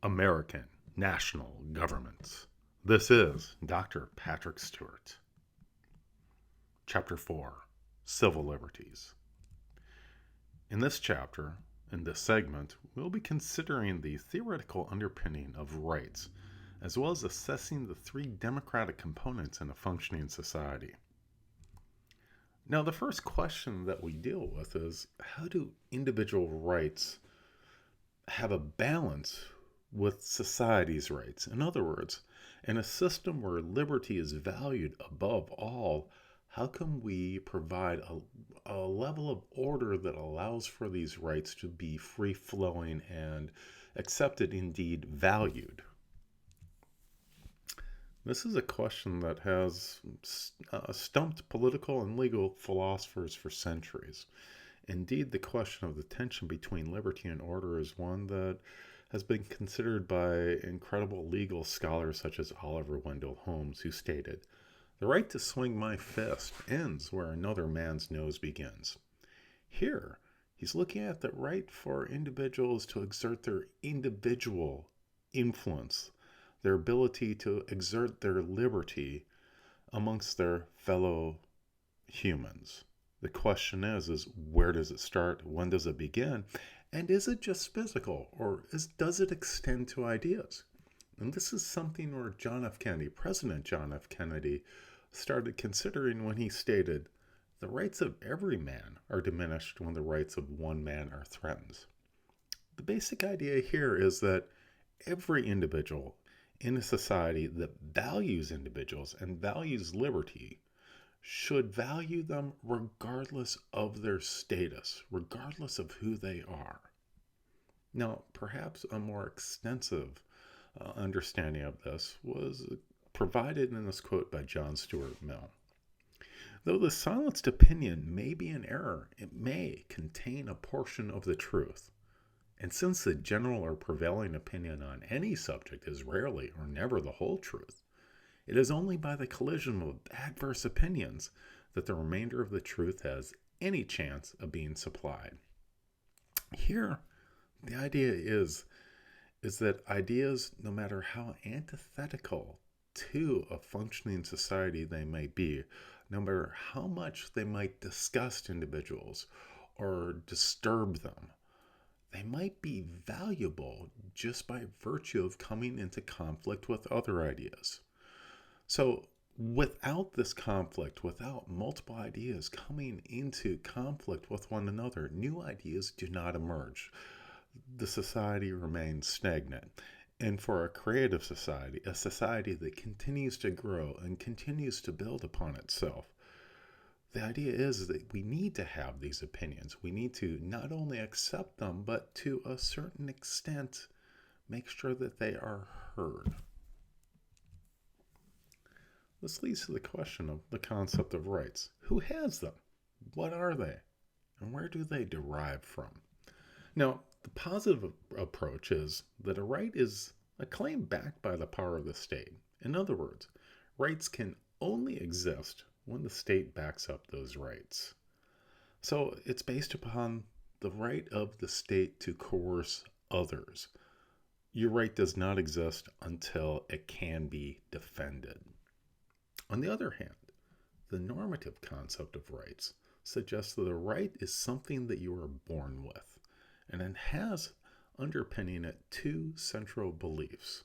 American national governments. This is Dr. Patrick Stewart. Chapter 4 Civil Liberties. In this chapter, in this segment, we'll be considering the theoretical underpinning of rights, as well as assessing the three democratic components in a functioning society. Now, the first question that we deal with is, how do individual rights have a balance with society's rights? In other words, in a system where liberty is valued above all, how can we provide a level of order that allows for these rights to be free-flowing and accepted, indeed valued? This is a question that has stumped political and legal philosophers for centuries. Indeed, the question of the tension between liberty and order is one that has been considered by incredible legal scholars such as Oliver Wendell Holmes, who stated, "The right to swing my fist ends where another man's nose begins." Here, he's looking at the right for individuals to exert their individual influence, their ability to exert their liberty amongst their fellow humans. The question is where does it start? When does it begin? And is it just physical, or does it extend to ideas? And this is something where President John F. Kennedy, started considering when he stated, "The rights of every man are diminished when the rights of one man are threatened." The basic idea here is that every individual in a society that values individuals and values liberty should value them regardless of their status, regardless of who they are. Now, perhaps a more extensive understanding of this was provided in this quote by John Stuart Mill. "Though the silenced opinion may be an error, it may contain a portion of the truth. And since the general or prevailing opinion on any subject is rarely or never the whole truth, it is only by the collision of adverse opinions that the remainder of the truth has any chance of being supplied." Here, the idea is that ideas, no matter how antithetical to a functioning society they may be, no matter how much they might disgust individuals or disturb them, they might be valuable just by virtue of coming into conflict with other ideas. So without this conflict, without multiple ideas coming into conflict with one another, new ideas do not emerge. The society remains stagnant. And for a creative society, a society that continues to grow and continues to build upon itself, the idea is that we need to have these opinions. We need to not only accept them, but to a certain extent, make sure that they are heard. This leads to the question of the concept of rights. Who has them? What are they? And where do they derive from? Now, the positive approach is that a right is a claim backed by the power of the state. In other words, rights can only exist when the state backs up those rights. So it's based upon the right of the state to coerce others. Your right does not exist until it can be defended. On the other hand, the normative concept of rights suggests that a right is something that you are born with, and it has underpinning it two central beliefs.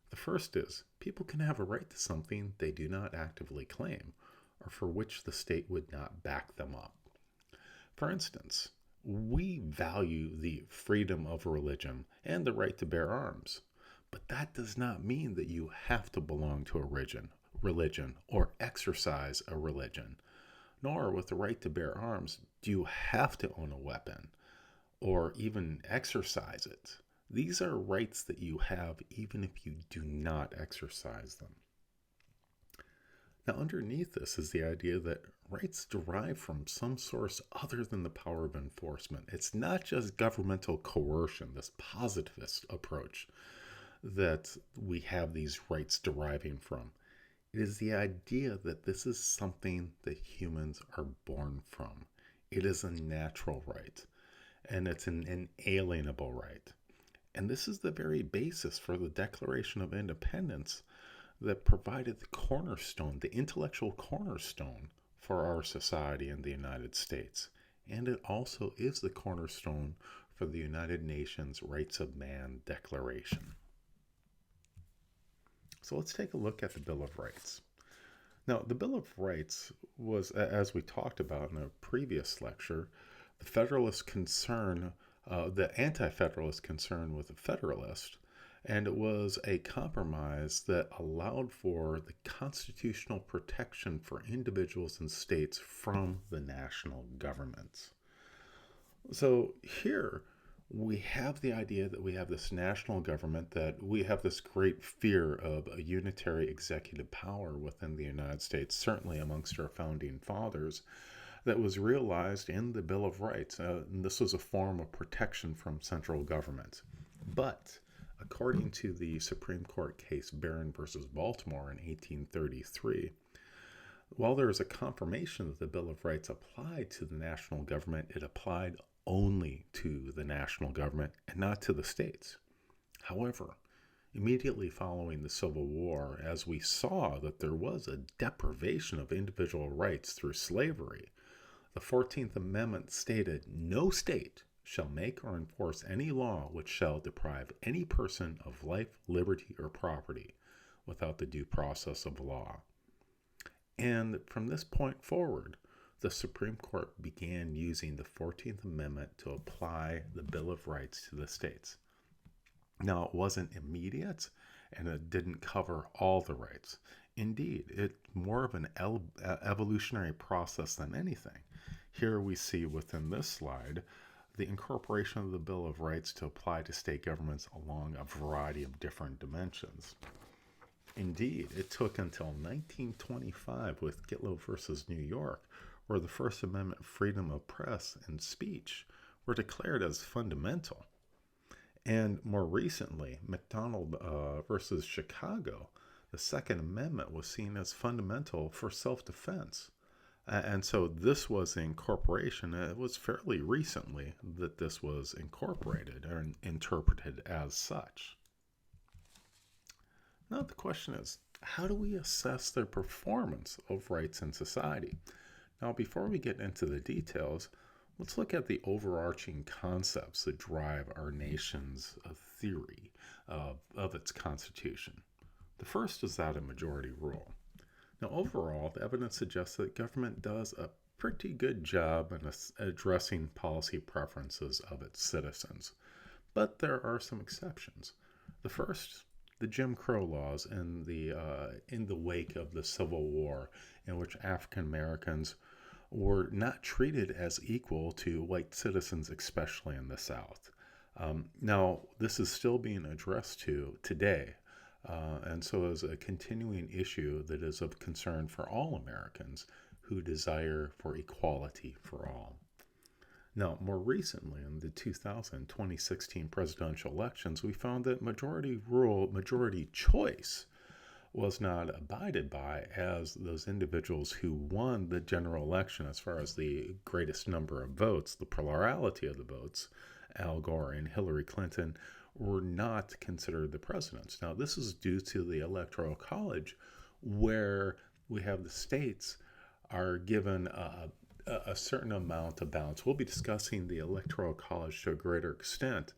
The first is people can have a right to something they do not actively claim, or for which the state would not back them up. For instance, we value the freedom of religion and the right to bear arms, but that does not mean that you have to belong to a religion or exercise a religion. Nor with the right to bear arms do you have to own a weapon or even exercise it. These are rights that you have even if you do not exercise them. Now, underneath this is the idea that rights derive from some source other than the power of enforcement. It's not just governmental coercion, this positivist approach, that we have these rights deriving from. It is the idea that this is something that humans are born from. It is a natural right, and it's an inalienable right. And this is the very basis for the Declaration of Independence that provided the cornerstone, the intellectual cornerstone for our society in the United States. And it also is the cornerstone for the United Nations Rights of Man Declaration. So let's take a look at the Bill of Rights. Now, the Bill of Rights was, as we talked about in a previous lecture, the Federalist concern, the Anti-Federalist concern with the Federalist, and it was a compromise that allowed for the constitutional protection for individuals and states from the national governments. So here we have the idea that we have this national government, that we have this great fear of a unitary executive power within the United States, certainly amongst our founding fathers, that was realized in the Bill of Rights. And this was a form of protection from central government. But according to the Supreme Court case Barron versus Baltimore in 1833, while there is a confirmation that the Bill of Rights applied to the national government, it applied only to the national government and not to the states. However, immediately following the Civil War, as we saw that there was a deprivation of individual rights through slavery, the 14th Amendment stated, "No state shall make or enforce any law which shall deprive any person of life, liberty, or property without the due process of law." And from this point forward, the Supreme Court began using the 14th Amendment to apply the Bill of Rights to the states. Now, it wasn't immediate, and it didn't cover all the rights. Indeed, it's more of an evolutionary process than anything. Here we see within this slide the incorporation of the Bill of Rights to apply to state governments along a variety of different dimensions. Indeed, it took until 1925 with Gitlow versus New York, where the First Amendment freedom of press and speech were declared as fundamental. And more recently, McDonald versus Chicago, the Second Amendment was seen as fundamental for self-defense. And so this was the incorporation. It was fairly recently that this was incorporated or interpreted as such. Now the question is, how do we assess the performance of rights in society? Now, before we get into the details, let's look at the overarching concepts that drive our nation's theory of its constitution. The first is that of majority rule. Now, overall, the evidence suggests that government does a pretty good job in addressing policy preferences of its citizens. But there are some exceptions. The first, the Jim Crow laws in the wake of the Civil War, in which African Americans were not treated as equal to white citizens, especially in the South. Now, this is still being addressed today, and so is a continuing issue that is of concern for all Americans who desire for equality for all. Now, more recently, in the 2016 presidential elections, we found that majority rule, majority choice was not abided by, as those individuals who won the general election as far as the greatest number of votes, the plurality of the votes, Al Gore and Hillary Clinton, were not considered the presidents. Now, this is due to the Electoral College, where we have the states are given a certain amount of balance. We'll be discussing the Electoral College to a greater extent,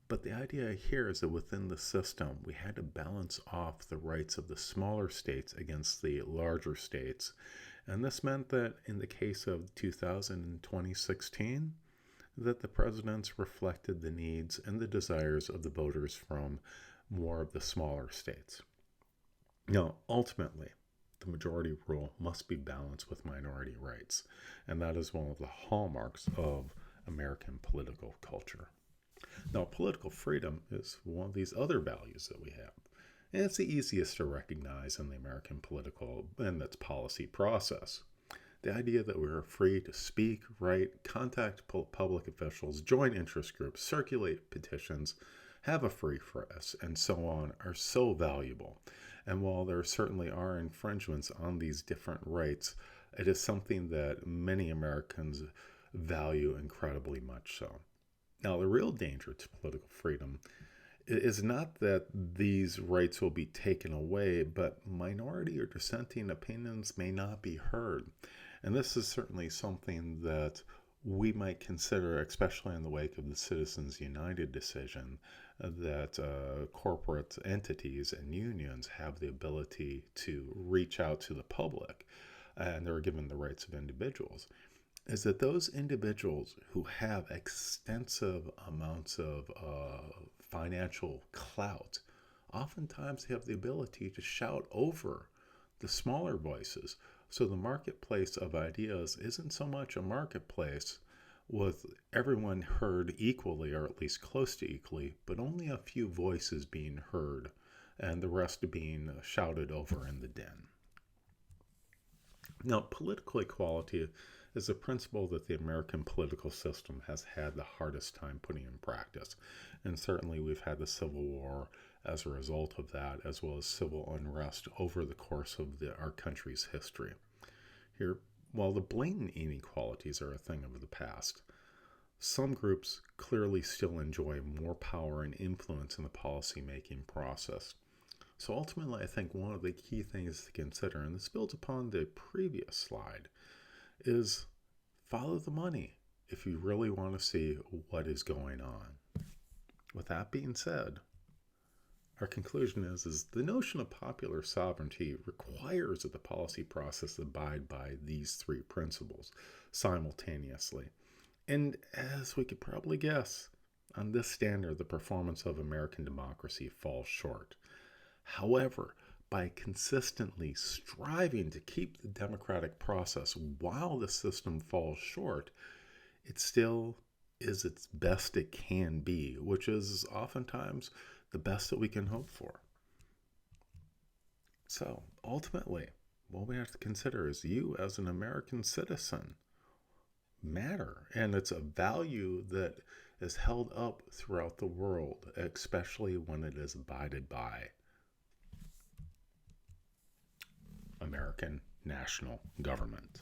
but the idea here is that within the system, we had to balance off the rights of the smaller states against the larger states. And this meant that in the case of 2016, that the presidents reflected the needs and the desires of the voters from more of the smaller states. Now, ultimately, the majority rule must be balanced with minority rights, and that is one of the hallmarks of American political culture. Now, political freedom is one of these other values that we have, and it's the easiest to recognize in the American political and its policy process. The idea that we're free to speak, write, contact public officials, join interest groups, circulate petitions, have a free press, and so on are so valuable. And while there certainly are infringements on these different rights, it is something that many Americans value incredibly much so. Now, the real danger to political freedom It is not that these rights will be taken away, but minority or dissenting opinions may not be heard. And this is certainly something that we might consider, especially in the wake of the Citizens United decision, that corporate entities and unions have the ability to reach out to the public, and they're given the rights of individuals. Is that those individuals who have extensive amounts of financial clout oftentimes have the ability to shout over the smaller voices. So the marketplace of ideas isn't so much a marketplace with everyone heard equally, or at least close to equally, but only a few voices being heard and the rest being shouted over in the den. Now, political equality is a principle that the American political system has had the hardest time putting in practice. And certainly we've had the Civil War as a result of that, as well as civil unrest over the course of our country's history. Here, while the blatant inequalities are a thing of the past, some groups clearly still enjoy more power and influence in the policy-making process. So ultimately, I think one of the key things to consider, and this builds upon the previous slide, is follow the money if you really want to see what is going on. With that being said, our conclusion is the notion of popular sovereignty requires that the policy process abide by these three principles simultaneously. And as we could probably guess, on this standard, the performance of American democracy falls short. However, by consistently striving to keep the democratic process while the system falls short, it still is its best it can be, which is oftentimes the best that we can hope for. So ultimately, what we have to consider is you as an American citizen matter, and it's a value that is held up throughout the world, especially when it is abided by. American national government.